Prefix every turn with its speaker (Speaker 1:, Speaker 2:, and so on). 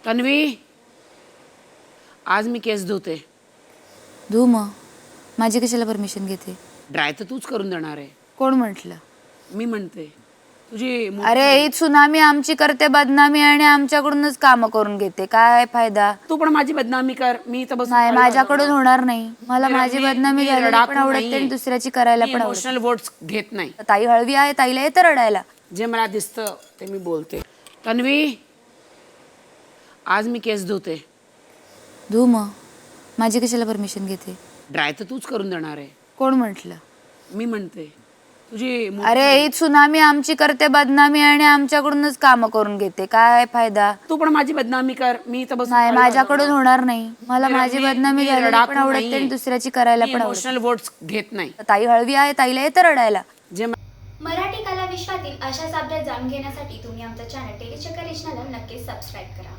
Speaker 1: तन्वी, आज मी केस धुते.
Speaker 2: धू मग. माझी कशाला परमिशन घेते?
Speaker 1: ड्राय तर तूच करून देणार आहे.
Speaker 2: कोण म्हटलं?
Speaker 1: मी म्हणते तुझी
Speaker 2: अरे ही सुनामी आमची करते बदनामी आणि आमच्याकडूनच काम करून घेते. काय फायदा?
Speaker 1: तू पण माझी बदनामी कर. मी तर बस
Speaker 2: नाही, माझ्याकडून होणार नाही. मला माझी बदनामी झालेली पण आवडत नाही आणि दुसऱ्याची करायला पण आवडत
Speaker 1: इमोशनल वर्ड्स घेत नाही.
Speaker 2: नाही. ताई हळवी आहे, ताईला येतं रडायला.
Speaker 1: जे मला दिसतं ते मी बोलते. तन्वी, आज मी केस धुते.
Speaker 2: धू मग. माझी कशाला परमिशन घेते?
Speaker 1: ड्राय तर तूच करून देणार आहे.
Speaker 2: कोण म्हटलं?
Speaker 1: मी म्हणते तुझी
Speaker 2: अरे ही सुनामी आमची करते बदनामी आणि आमच्याकडूनच काम करून घेते. काय फायदा?
Speaker 1: तू पण माझी बदनामी कर. मी तर बस
Speaker 2: नाही, माझ्याकडून होणार नाही. मला माझी बदनामी झालेली पण आवडत नाही आणि दुसऱ्याची करायला पण आवडत
Speaker 1: इमोशनल वर्ड्स घेत नाही.
Speaker 2: नाही. ताई हळवी आहे, ताईला येतं रडायला.
Speaker 1: जे
Speaker 3: मराठी कला विश्वातील अशाच अपडेट जाणून घेण्यासाठी तुम्ही आमचं चॅनल टेलीचक्कर रिजनला नक्कीच सबस्क्राईब करा.